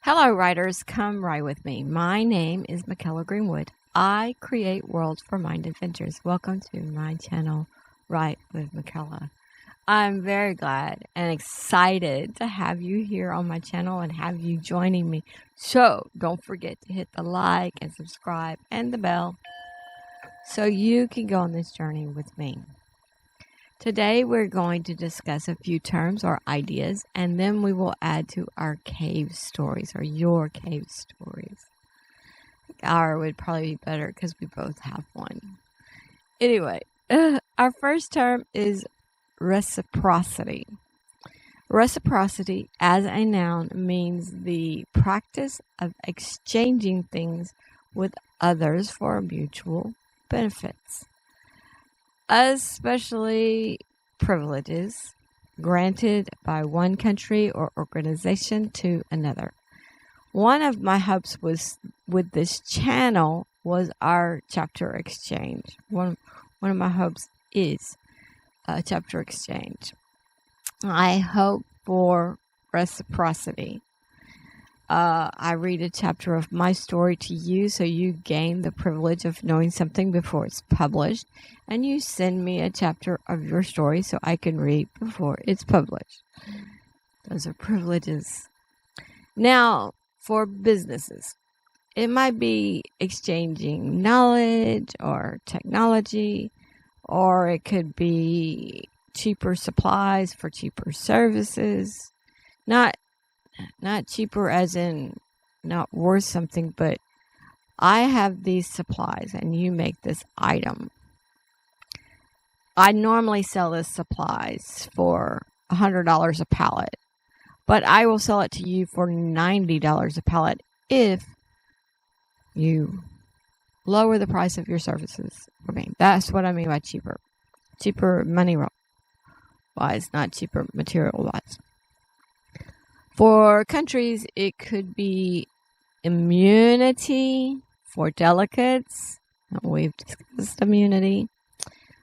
Hello, writers. Come write with me. My name is Mykela Greenwood. I create worlds for mind adventures. Welcome to my channel, Write with Mykela. I'm very glad and excited to have you here on my channel and have you joining me. So don't forget to hit the like and subscribe and the bell so you can go on this journey with me. Today we're going to discuss a few terms or ideas, and then we will add to our cave stories, or your cave stories. Our would probably be better because we both have one. Anyway, our first term is reciprocity. Reciprocity as a noun means the practice of exchanging things with others for mutual benefits, especially privileges granted by one country or organization to another. One of my hopes was with this channel was our chapter exchange. One of my hopes is a chapter exchange. I hope for reciprocity. I read a chapter of my story to you so you gain the privilege of knowing something before it's published, and you send me a chapter of your story so I can read before it's published. Those are privileges. Now, for businesses, it might be exchanging knowledge or technology, or it could be cheaper supplies for cheaper services. Not cheaper as in not worth something, but I have these supplies and you make this item. I normally sell this supplies for $100 a pallet, but I will sell it to you for $90 a pallet if you lower the price of your services for me. That's what I mean by cheaper. Cheaper money-wise, not cheaper material-wise. For countries, it could be immunity for delegates. We've discussed immunity.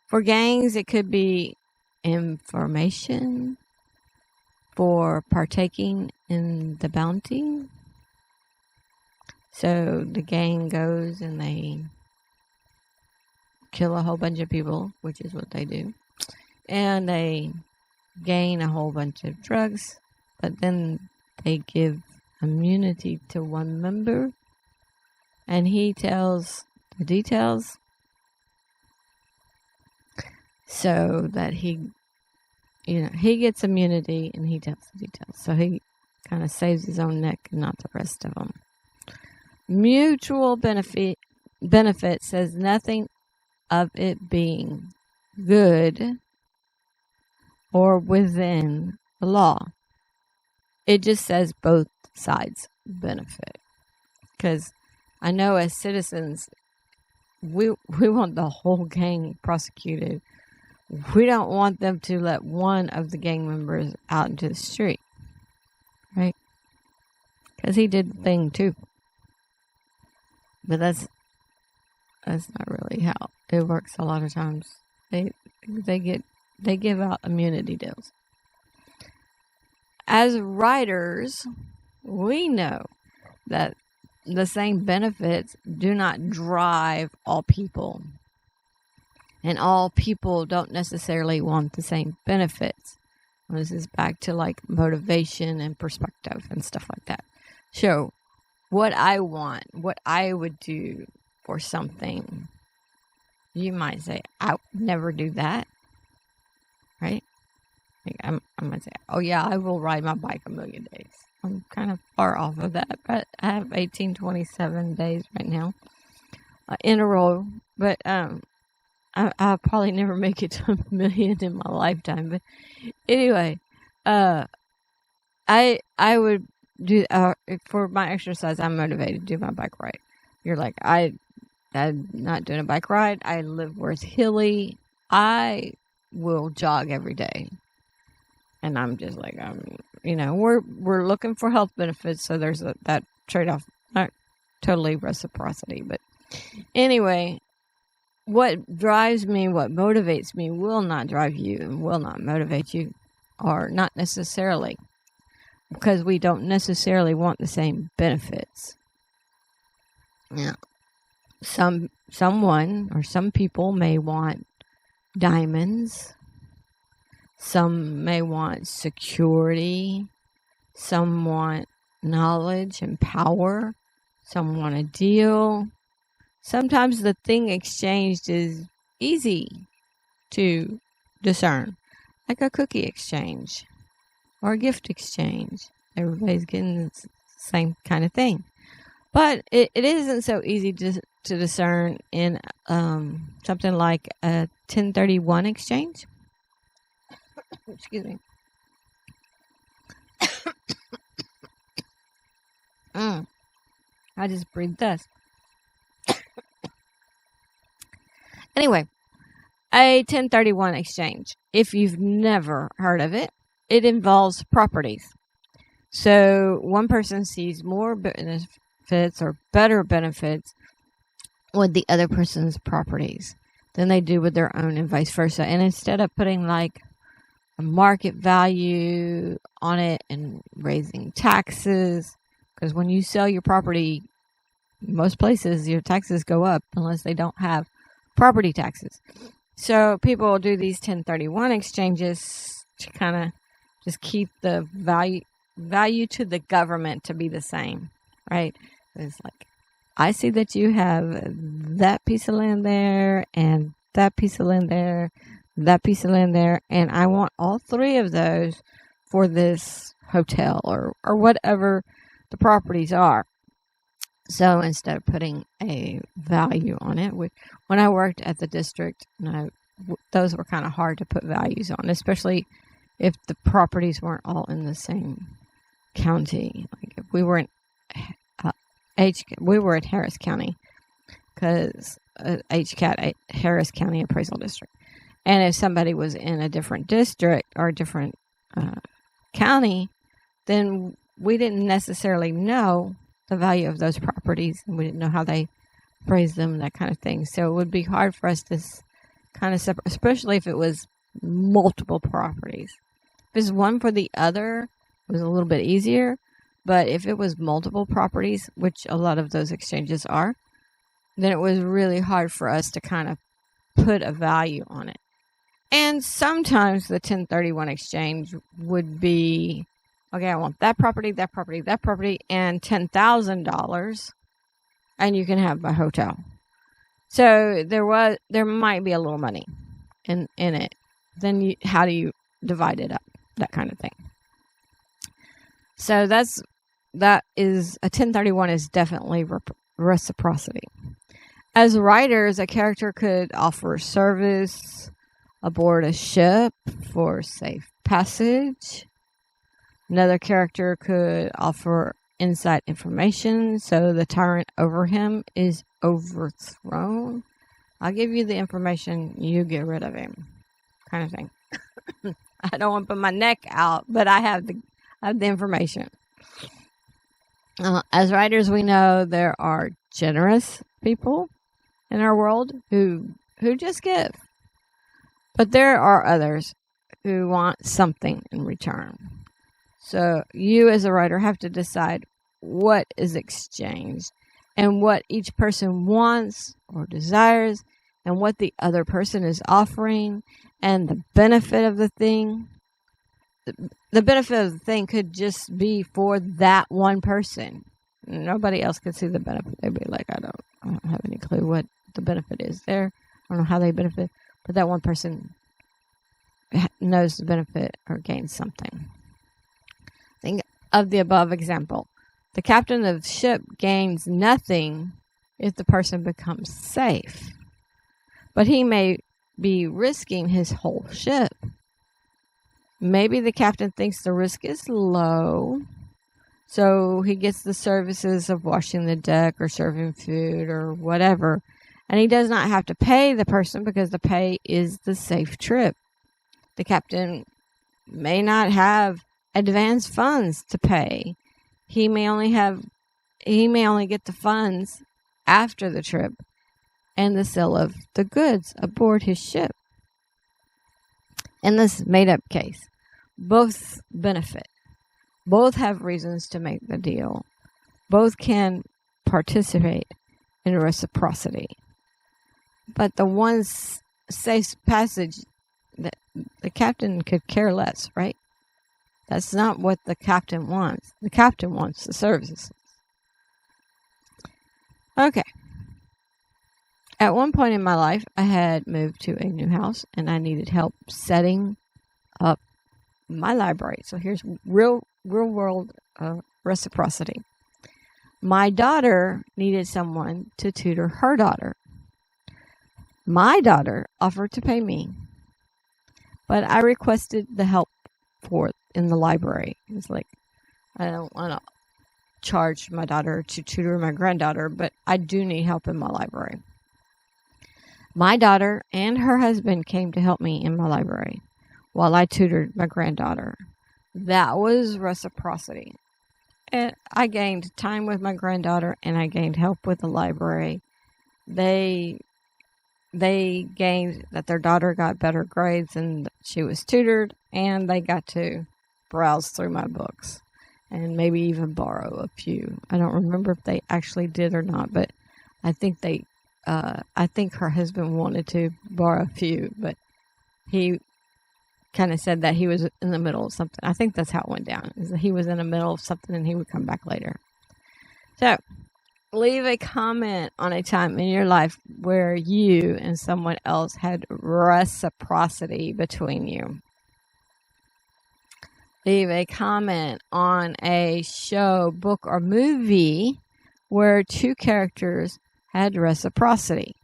For gangs, it could be information for partaking in the bounty. So the gang goes and they kill a whole bunch of people, which is what they do. And they gain a whole bunch of drugs. But then they give immunity to one member, and he tells the details so that he gets immunity and he tells the details. So he kind of saves his own neck and not the rest of them. Mutual benefit says nothing of it being good or within the law. It just says both sides benefit. Because I know as citizens, we want the whole gang prosecuted. We don't want them to let one of the gang members out into the street. Right? Because he did the thing too. But that's not really how it works a lot of times. They give out immunity deals. As writers, we know that the same benefits do not drive all people. And all people don't necessarily want the same benefits. This is back to like motivation and perspective and stuff like that. So, what I want, what I would do for something, you might say, I would never do that. Right? I'm going to say, oh yeah, I will ride my bike 1,000,000 days. I'm kind of far off of that, but I have 1827 days right now in a row. But I'll probably never make it to 1,000,000 in my lifetime. But anyway, I would do for my exercise. I'm motivated to do my bike ride. You're like, I'm not doing a bike ride. I live where it's hilly. I will jog every day. And I'm just like, we're looking for health benefits, so there's that trade-off. Not totally reciprocity, but anyway, what drives me, what motivates me, will not drive you and will not motivate you, or not necessarily. because we don't necessarily want the same benefits. Now, some people may want diamonds. Some may want security. Some want knowledge and power. Some want a deal. Sometimes the thing exchanged is easy to discern, like a cookie exchange or a gift exchange. Everybody's getting the same kind of thing. But it isn't so easy to discern in something like a 1031 exchange. Excuse me. I just breathed dust. Anyway, a 1031 exchange. If you've never heard of it, it involves properties. So one person sees more benefits or better benefits with the other person's properties than they do with their own, and vice versa. And instead of putting like a market value on it and raising taxes, because when you sell your property, most places your taxes go up unless they don't have property taxes. So people will do these 1031 exchanges to kind of just keep the value to the government to be the same, right? It's like, I see that you have that piece of land there and that piece of land there, that piece of land there, and I want all three of those for this hotel or whatever the properties are. So instead of putting a value on it, when I worked at the district, those were kind of hard to put values on, especially if the properties weren't all in the same county. Like if we were in we were at Harris County, because HCAT, Harris County Appraisal District. And if somebody was in a different district or a different county, then we didn't necessarily know the value of those properties, and we didn't know how they appraised them, that kind of thing. So it would be hard for us to kind of separate, especially if it was multiple properties. If it's one for the other, it was a little bit easier. But if it was multiple properties, which a lot of those exchanges are, then it was really hard for us to kind of put a value on it. And sometimes the 1031 exchange would be, okay, I want that property, that property, that property, and $10,000, and you can have my hotel. So there might be a little money in it. Then how do you divide it up? That kind of thing. So that is a 1031 is definitely reciprocity. As writers, a character could offer service aboard a ship for safe passage. Another character could offer inside information so the tyrant over him is overthrown. I'll give you the information, you get rid of him, kind of thing. I don't want to put my neck out, but I have the information. As writers, we know there are generous people in our world who just give. But there are others who want something in return. So you as a writer have to decide what is exchanged and what each person wants or desires and what the other person is offering and the benefit of the thing. The benefit of the thing could just be for that one person. Nobody else could see the benefit. They'd be like, I don't have any clue what the benefit is there. I don't know how they benefit. But that one person knows the benefit or gains something. Think of the above example. The captain of the ship gains nothing if the person becomes safe. But he may be risking his whole ship. Maybe the captain thinks the risk is low, so he gets the services of washing the deck or serving food or whatever, and he does not have to pay the person because the pay is the safe trip. The captain may not have advance funds to pay. He may only get the funds after the trip and the sale of the goods aboard his ship. In this made-up case, both benefit. Both have reasons to make the deal. Both can participate in reciprocity. But the one safe passage, that the captain could care less, right? That's not what the captain wants. The captain wants the services. Okay. At one point in my life, I had moved to a new house and I needed help setting up my library. So here's real world reciprocity. My daughter needed someone to tutor her daughter. My daughter offered to pay me, but I requested the help for it in the library. It's like, I don't want to charge my daughter to tutor my granddaughter, but I do need help in my library. My daughter and her husband came to help me in my library while I tutored my granddaughter. That was reciprocity. And I gained time with my granddaughter and I gained help with the library. They gained that their daughter got better grades and she was tutored, and they got to browse through my books and maybe even borrow a few. I don't remember if they actually did or not, but I think I think her husband wanted to borrow a few, but he kind of said that he was in the middle of something. I think that's how it went down, is that he was in the middle of something and he would come back later. So, leave a comment on a time in your life where you and someone else had reciprocity between you. Leave a comment on a show, book, or movie where two characters had reciprocity.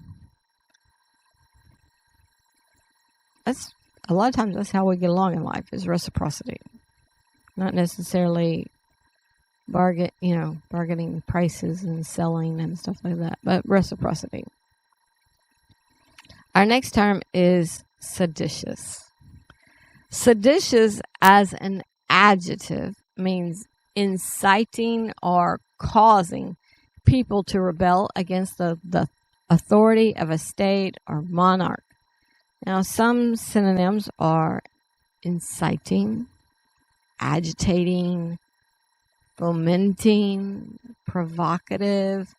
That's a lot of times that's how we get along in life, is reciprocity. Not necessarily bargaining prices and selling and stuff like that, but reciprocity. Our next term is seditious. Seditious as an adjective means inciting or causing people to rebel against the authority of a state or monarch. Now, some synonyms are inciting, agitating, fomenting, provocative,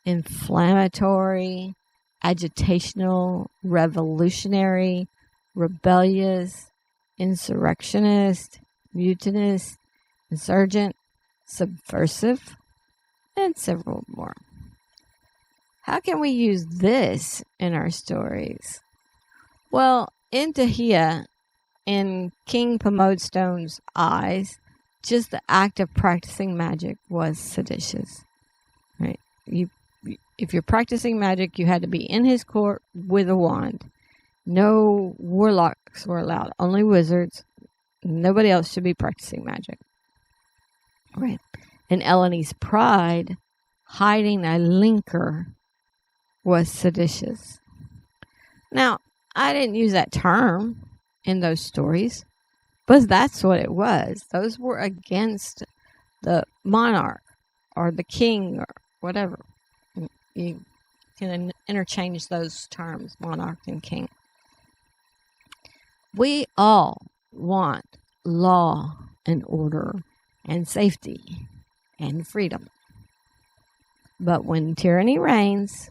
inflammatory, agitational, revolutionary, rebellious, insurrectionist, mutinous, insurgent, subversive, and several more. How can we use this in our stories? Well, in Tahia, in King Pomodestone's eyes, just the act of practicing magic was seditious. Right? If you're practicing magic, you had to be in his court with a wand. No warlocks were allowed, only wizards. Nobody else should be practicing magic. Right. In Eleni's pride, hiding a linker was seditious. Now, I didn't use that term in those stories, but that's what it was. Those were against the monarch or the king or whatever. You can interchange those terms, monarch and king. We all want law and order and safety and freedom. But when tyranny reigns,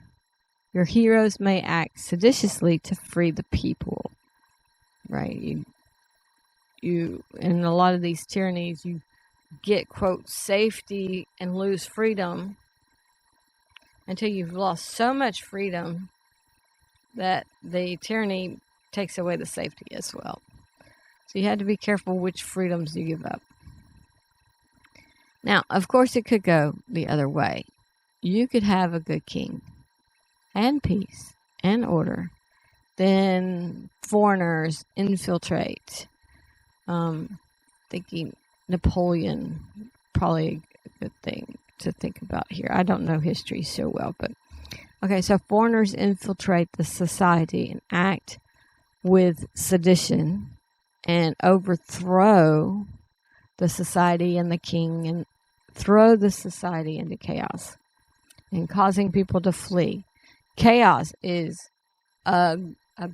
your heroes may act seditiously to free the people. Right? You in a lot of these tyrannies, you get, quote, safety and lose freedom until you've lost so much freedom that the tyranny takes away the safety as well. So you have to be careful which freedoms you give up. Now, of course, it could go the other way. You could have a good king and peace and order. Then foreigners infiltrate. Thinking Napoleon, probably a good thing to think about here. I don't know history so well, but okay, so foreigners infiltrate the society and act with sedition and overthrow the society and the king and throw the society into chaos and causing people to flee. Chaos is a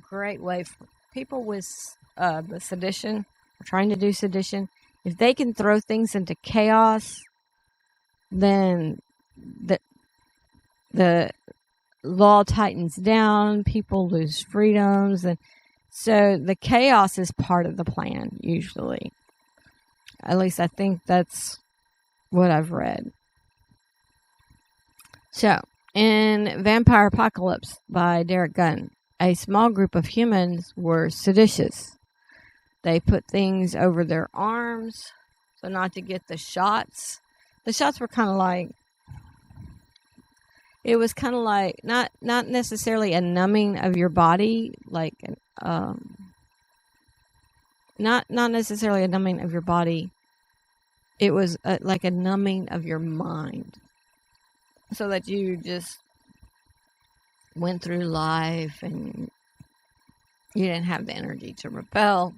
great way for people with the sedition, or trying to do sedition. If they can throw things into chaos, then the law tightens down, people lose freedoms, and so the chaos is part of the plan, usually. At least I think that's what I've read. So, in Vampire Apocalypse by Derek Gunn, a small group of humans were seditious. They put things over their arms so not to get the shots. The shots were kind of like, it was kind of like not necessarily a numbing of your body, like not necessarily a numbing of your body. It was like a numbing of your mind, so that you just went through life and you didn't have the energy to rebel.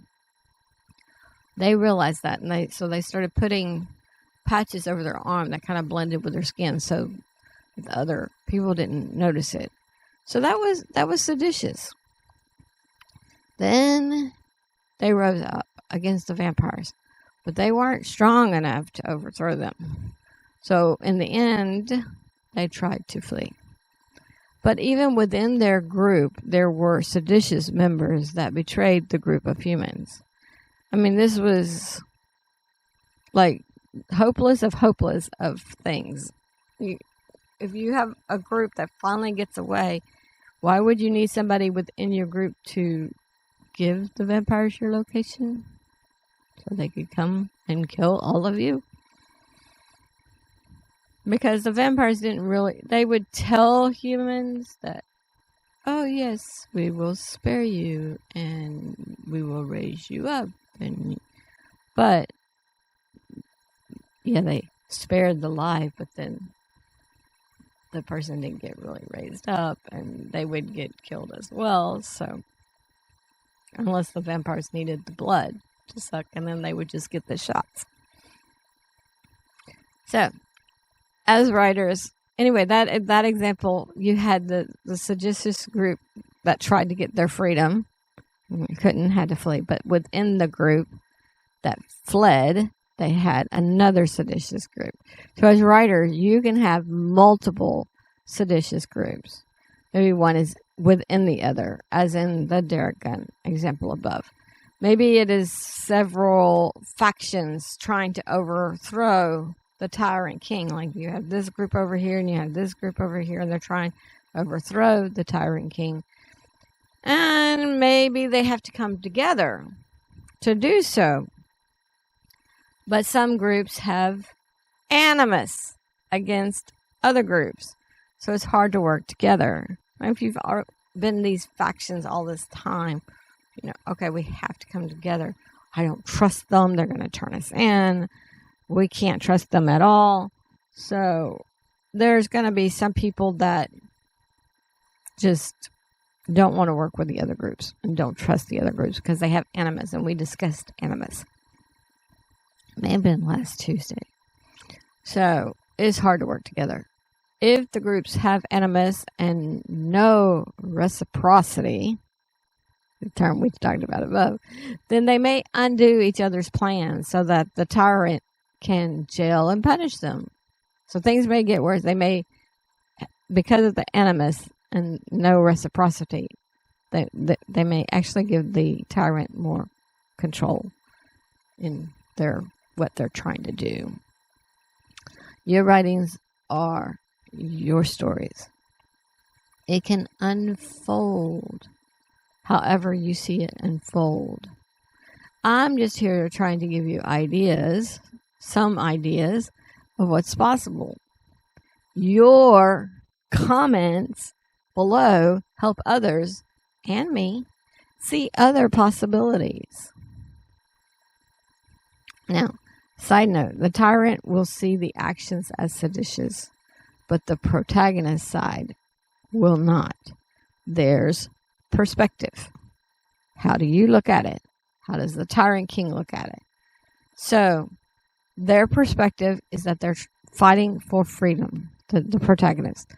They realized that, and they started putting patches over their arm that kind of blended with their skin, so the other people didn't notice it. So that was seditious. Then they rose up against the vampires, but they weren't strong enough to overthrow them. So in the end, they tried to flee. But even within their group, there were seditious members that betrayed the group of humans. I mean, this was like hopeless of things. If you have a group that finally gets away, why would you need somebody within your group to give the vampires your location? So they could come and kill all of you? Because the vampires they would tell humans that, oh yes, we will spare you and we will raise you up. But, yeah, they spared the life, but then the person didn't get really raised up, and they would get killed as well. So, unless the vampires needed the blood to suck, and then they would just get the shots. So, as writers, anyway, that example, you had the seditious group that tried to get their freedom, had to flee, but within the group that fled, they had another seditious group. So as writers, you can have multiple seditious groups. Maybe one is within the other, as in the Derek Gunn example above. Maybe it is several factions trying to overthrow the tyrant king. Like you have this group over here and you have this group over here, and they're trying to overthrow the tyrant king. And maybe they have to come together to do so. But some groups have animus against other groups. So it's hard to work together. If you've been in these factions all this time, okay, we have to come together. I don't trust them. They're going to turn us in. We can't trust them at all. So there's going to be some people that just don't want to work with the other groups and don't trust the other groups because they have animus, and we discussed animus. It may have been last Tuesday. So it's hard to work together. If the groups have animus and no reciprocity, the term we talked about above, then they may undo each other's plans so that the tyrant can jail and punish them. So things may get worse. They may, because of the animus and no reciprocity, they may actually give the tyrant more control in what they're trying to do. Your writings are your stories. It can unfold however you see it unfold. I'm just here trying to give you ideas, some ideas of what's possible. Your comments below help others and me see other possibilities. Now, side note, the tyrant will see the actions as seditious, but the protagonist side will not. There's perspective. How do you look at it? How does the tyrant king look at it? So, their perspective is that they're fighting for freedom, the protagonist.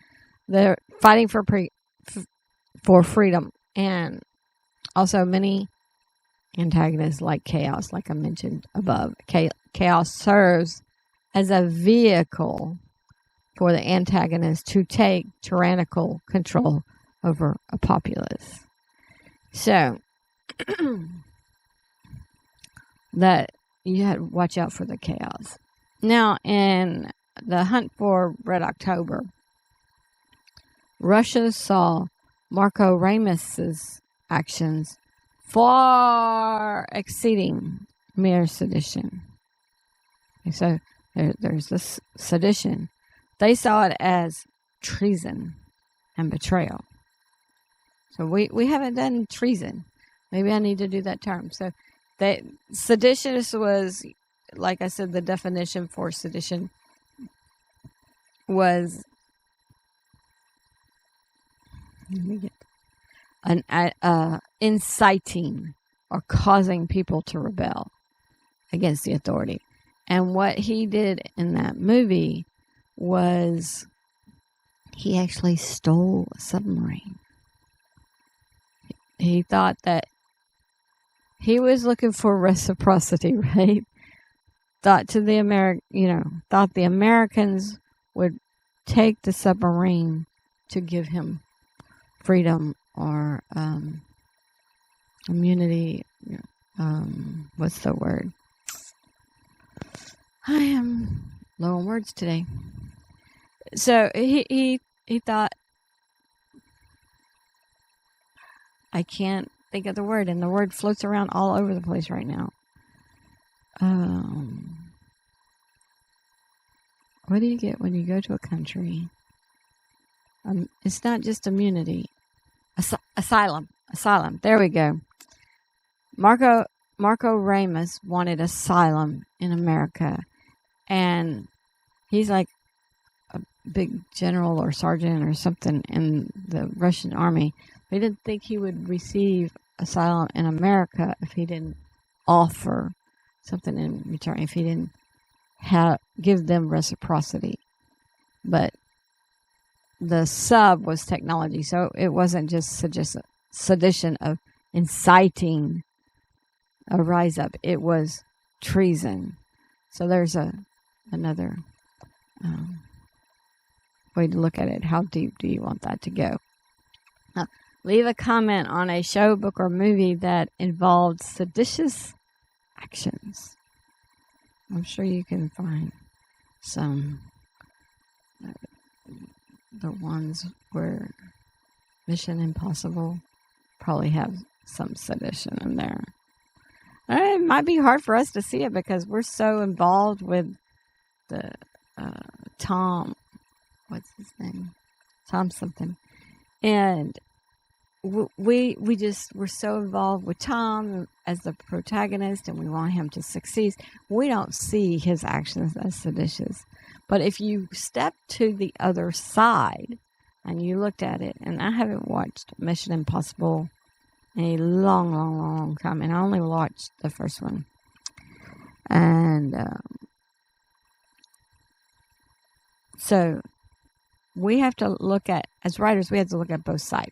They're fighting for freedom, and also many antagonists like chaos, like I mentioned above. chaos serves as a vehicle for the antagonist to take tyrannical control over a populace. So, that you had to watch out for the chaos. Now, in the hunt for Red October, Russia saw Marco Remus's actions far exceeding mere sedition. And so there's this sedition. They saw it as treason and betrayal. So we haven't done treason. Maybe I need to do that term. So seditious was, like I said, the definition for sedition was inciting or causing people to rebel against the authority. And what he did in that movie was he actually stole a submarine. He thought that he was looking for reciprocity, right? Thought the Americans would take the submarine to give him freedom or immunity. What's the word? I am low on words today. So he thought, I can't think of the word, and the word floats around all over the place right now. What do you get when you go to a country? It's not just immunity. Asylum. There we go. Marco Remus wanted asylum in America, and he's like a big general or sergeant or something in the Russian army. He didn't think he would receive asylum in America if he didn't offer something in return, if he didn't give them reciprocity. But the sub was technology, so it wasn't just sedition of inciting a rise up. It was treason. So there's another way to look at it. How deep do you want that to go? Now, leave a comment on a show, book, or movie that involved seditious actions. I'm sure you can find some. The ones where Mission Impossible probably have some sedition in there. It might be hard for us to see it because we're so involved with the Tom, what's his name? Tom something. And we're so involved with Tom as the protagonist, and we want him to succeed. We don't see his actions as seditious. But if you step to the other side and you looked at it, and I haven't watched Mission Impossible in a long time, and I only watched the first one. And so we have to look at, as writers, we have to look at both sides.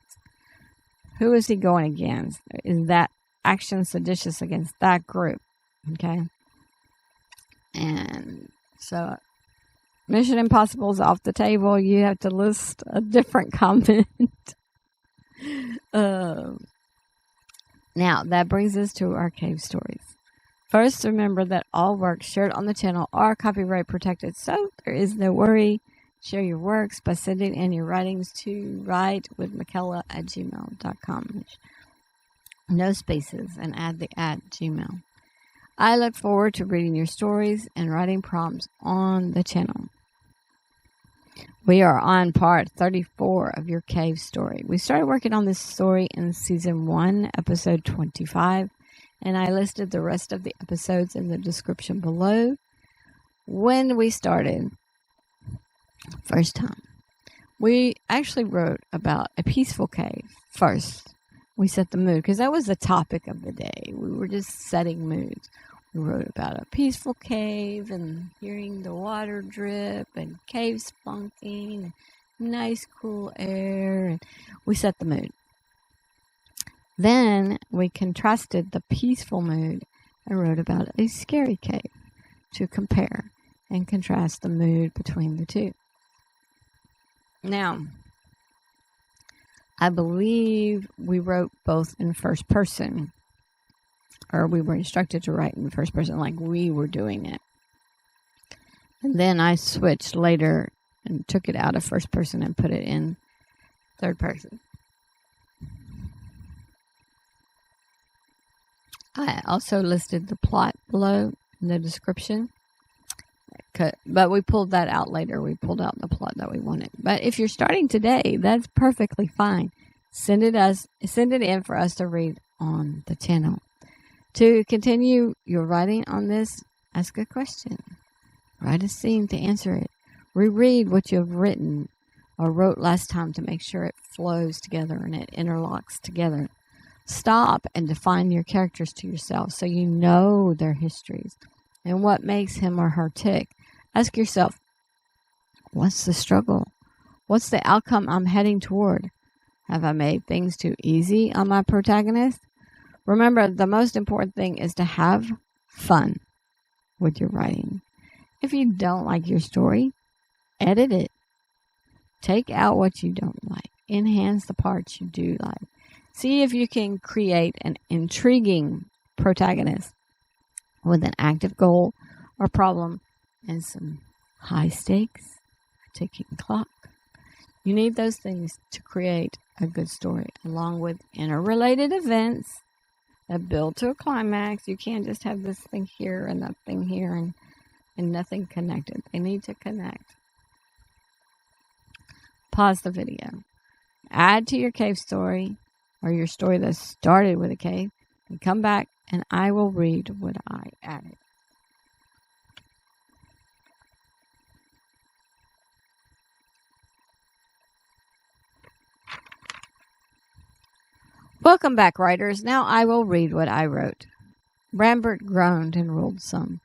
Who is he going against? Is that action seditious against that group? Okay. And so Mission Impossible is off the table. You have to list a different comment. Now, that brings us to our cave stories. First, remember that all works shared on the channel are copyright protected, so there is no worry. Share your works by sending in your writings to writewithmykela@gmail.com. No spaces, and add the @gmail. I look forward to reading your stories and writing prompts on the channel. We are on part 34 of your cave story. We started working on this story in season 1, episode 25, and I listed the rest of the episodes in the description below. When we started, first time, we actually wrote about a peaceful cave first. We set the mood because that was the topic of the day. We were just setting moods. We wrote about a peaceful cave and hearing the water drip and cave spunking and nice cool air, and we set the mood. Then we contrasted the peaceful mood and wrote about a scary cave. to compare and contrast the mood between the two. Now, I believe we wrote both in first person, or we were instructed to write in first person like we were doing it. And then I switched later and took it out of first person and put it in third person. I also listed the plot below in the description, but we pulled that out later. We pulled out the plot that we wanted. But if you're starting today, that's perfectly fine. Send it in for us to read on the channel. To continue your writing on this, ask a question. Write a scene to answer it. Reread what you have written or wrote last time to make sure it flows together and it interlocks together. Stop and define your characters to yourself so you know their histories and what makes him or her tick. Ask yourself, what's the struggle? What's the outcome I'm heading toward? Have I made things too easy on my protagonist? Remember, the most important thing is to have fun with your writing. If you don't like your story, edit it. Take out what you don't like. Enhance the parts you do like. See if you can create an intriguing protagonist with an active goal or problem and some high stakes, ticking clock. You need those things to create a good story, along with interrelated events that build to a climax. You can't just have this thing here and that thing here and nothing connected. They need to connect. Pause the video. Add to your cave story or your story that started with a cave and come back and I will read what I added. Welcome back, writers. Now I will read what I wrote. Brambert groaned and rolled some.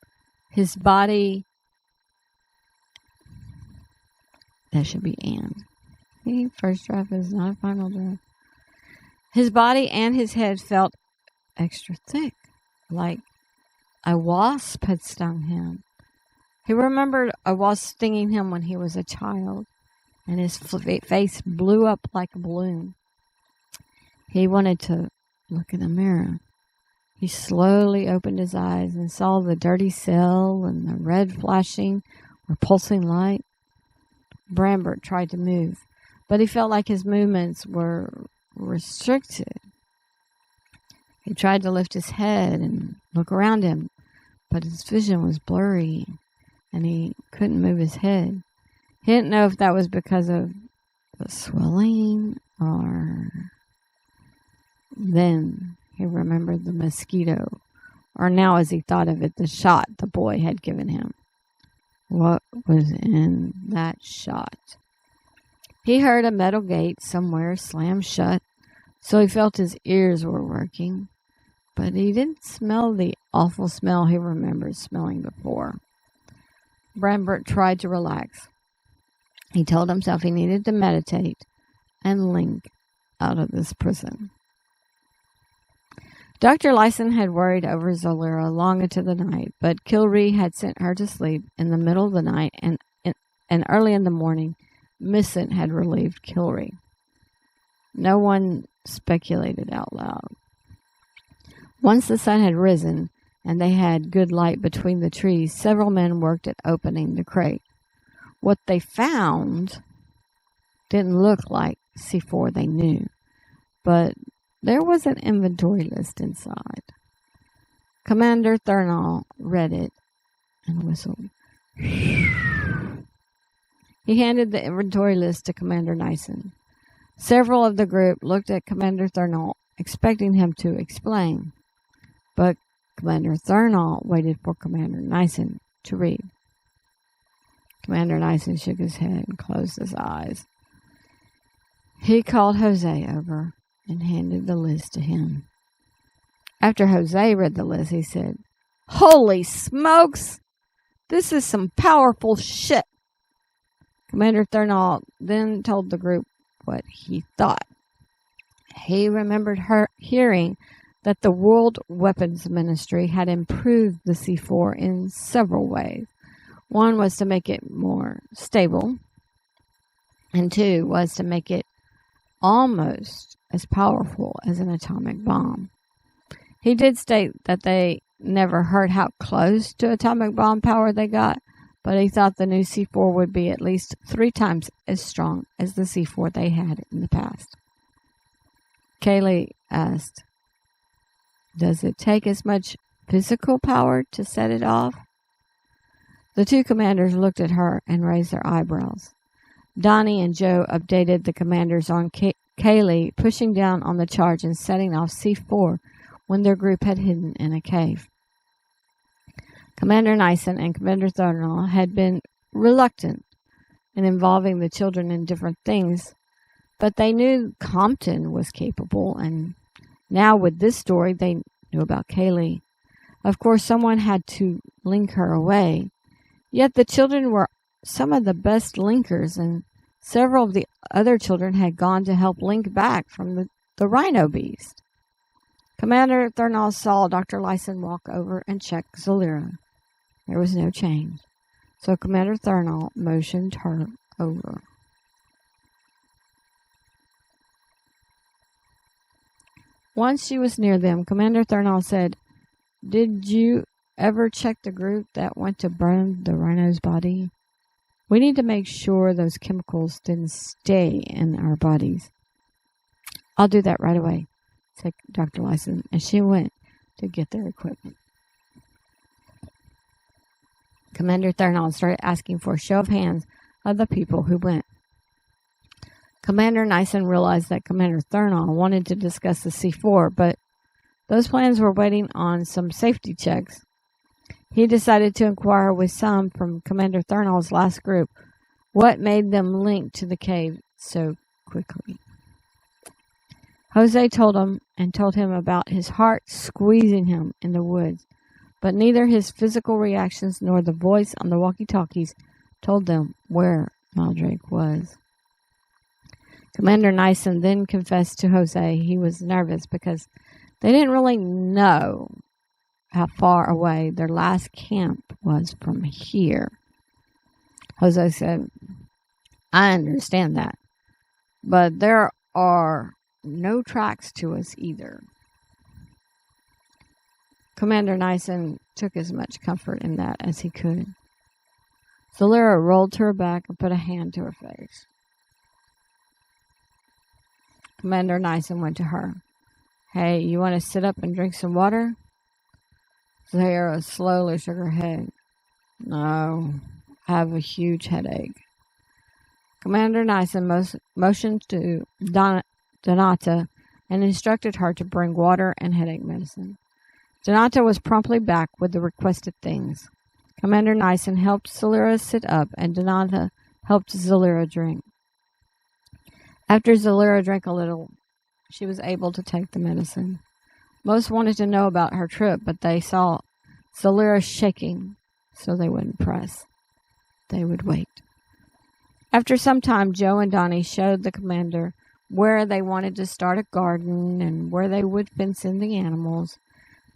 His body... That should be and. First draft is not a final draft. His body and his head felt extra thick, like a wasp had stung him. He remembered a wasp stinging him when he was a child, and his face blew up like a balloon. He wanted to look in the mirror. He slowly opened his eyes and saw the dirty cell and the red flashing or pulsing light. Brambert tried to move, but he felt like his movements were restricted. He tried to lift his head and look around him, but his vision was blurry and he couldn't move his head. He didn't know if that was because of the swelling or... Then he remembered the mosquito, or now as he thought of it, the shot the boy had given him. What was in that shot? He heard a metal gate somewhere slam shut, so he felt his ears were working, but he didn't smell the awful smell he remembered smelling before. Brambert tried to relax. He told himself he needed to meditate and link out of this prison. Dr. Lyson had worried over Zolera long into the night, but Kilree had sent her to sleep in the middle of the night, and early in the morning, Missant had relieved Kilree. No one speculated out loud. Once the sun had risen, and they had good light between the trees, several men worked at opening the crate. What they found didn't look like C4 they knew, but there was an inventory list inside. Commander Thurnall read it and whistled. He handed the inventory list to Commander Nyson. Several of the group looked at Commander Thurnall, expecting him to explain, but Commander Thurnall waited for Commander Nyson to read. Commander Nyson shook his head and closed his eyes. He called Jose over and handed the list to him. After Jose read the list, he said, "Holy smokes! This is some powerful shit." Commander Thurnall then told the group what he thought. He remembered hearing that the World Weapons Ministry had improved the C4 in several ways. One was to make it more stable, and two was to make it almost as powerful as an atomic bomb. He did state that they never heard how close to atomic bomb power they got, but he thought the new C4 would be at least 3 times as strong as the C4 they had in the past. Kaylee asked, "Does it take as much physical power to set it off?" The two commanders looked at her and raised their eyebrows. Donnie and Joe updated the commanders on Kaylee pushing down on the charge and setting off C4 when their group had hidden in a cave. Commander Nyson and Commander Thornall had been reluctant in involving the children in different things, but they knew Compton was capable, and now with this story they knew about Kaylee. Of course, someone had to link her away, yet the children were some of the best linkers, and several of the other children had gone to help link back from the rhino beast. Commander Thornall saw Dr. Lyson walk over and check Zalira. There was no change, so Commander Thornall motioned her over. Once she was near them, Commander Thornall said, "Did you ever check the group that went to burn the rhino's body? We need to make sure those chemicals didn't stay in our bodies." "I'll do that right away," said Dr. Lyson, and she went to get their equipment. Commander Thornall started asking for a show of hands of the people who went. Commander Nyson realized that Commander Thornall wanted to discuss the C4, but those plans were waiting on some safety checks. He decided to inquire with some from Commander Thornall's last group what made them link to the cave so quickly. Jose told him about his heart squeezing him in the woods, but neither his physical reactions nor the voice on the walkie-talkies told them where Maldrake was. Commander Nyson then confessed to Jose he was nervous because they didn't really know how far away their last camp was from here. Jose said, "I understand that, but there are no tracks to us either." Commander Nyson took as much comfort in that as he could. Zalira rolled to her back and put a hand to her face. Commander Nyson went to her. "Hey, you want to sit up and drink some water?" Zalira slowly shook her head. "No, I have a huge headache." Commander Nyson motioned to Donata and instructed her to bring water and headache medicine. Donata was promptly back with the requested things. Commander Nyson helped Zalira sit up, and Donata helped Zalira drink. After Zalira drank a little, she was able to take the medicine. Most wanted to know about her trip, but they saw Zalira shaking, so they wouldn't press. They would wait. After some time, Joe and Donnie showed the commander where they wanted to start a garden and where they would fence in the animals.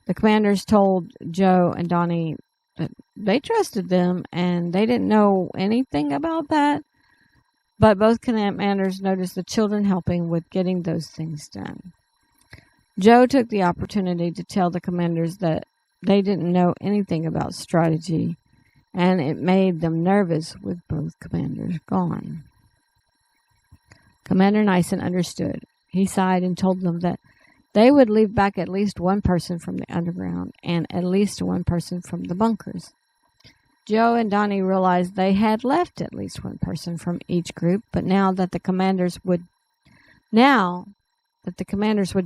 The commanders told Joe and Donnie that they trusted them and they didn't know anything about that, but both commanders noticed the children helping with getting those things done. Joe took the opportunity to tell the commanders that they didn't know anything about strategy, and it made them nervous with both commanders gone. Commander Nyson understood. He sighed and told them that they would leave back at least one person from the underground and at least one person from the bunkers. Joe and Donnie realized they had left at least one person from each group, but now that the commanders would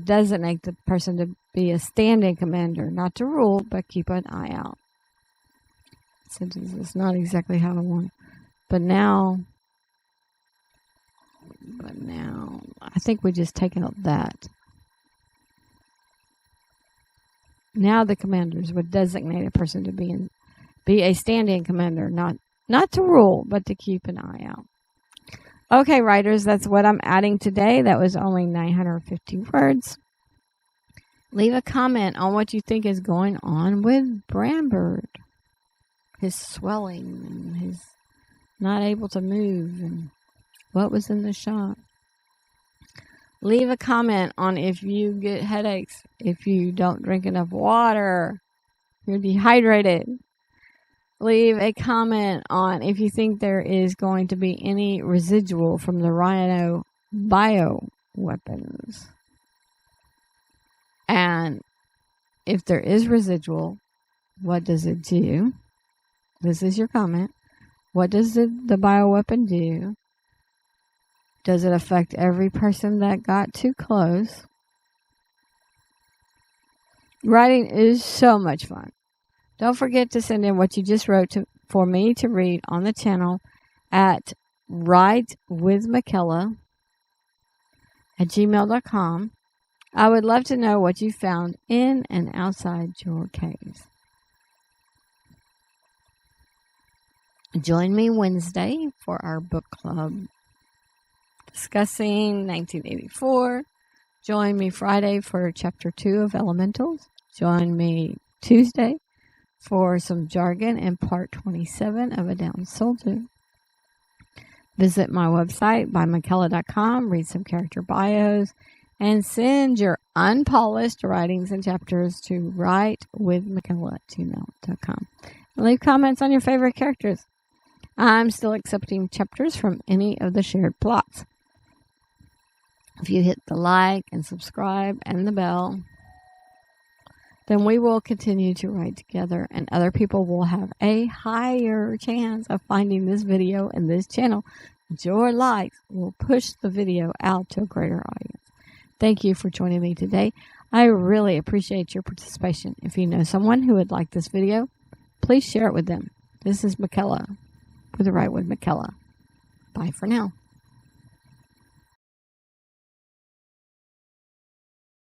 designate the person to be a standing commander, not to rule, but keep an eye out. Since it's not exactly how I want it. But now, I think we just take out that. Now the commanders would designate a person to be a standing commander, not to rule, but to keep an eye out. Okay, writers, that's what I'm adding today. That was only 950 words. Leave a comment on what you think is going on with Brambird. His swelling and his not able to move and what was in the shot. Leave a comment on if you get headaches, if you don't drink enough water, you're dehydrated. Leave a comment on if you think there is going to be any residual from the rhino bioweapons. And if there is residual, what does it do? This is your comment. What does the bioweapon do? Does it affect every person that got too close? Writing is so much fun. Don't forget to send in what you just wrote for me to read on the channel at writewithmykela@gmail.com. I would love to know what you found in and outside your caves. Join me Wednesday for our book club discussing 1984. Join me Friday for Chapter 2 of Elementals. Join me Tuesday for some jargon and Part 27 of A Down Soldier. Visit my website, bymykela.com, read some character bios, and send your unpolished writings and chapters to writewithmykela@gmail.com. Leave comments on your favorite characters. I'm still accepting chapters from any of the shared plots. If you hit the like and subscribe and the bell, then we will continue to write together and other people will have a higher chance of finding this video and this channel. Your likes will push the video out to a greater audience. Thank you for joining me today. I really appreciate your participation. If you know someone who would like this video, please share it with them. This is Mykela with Write with Mykela. Bye for now.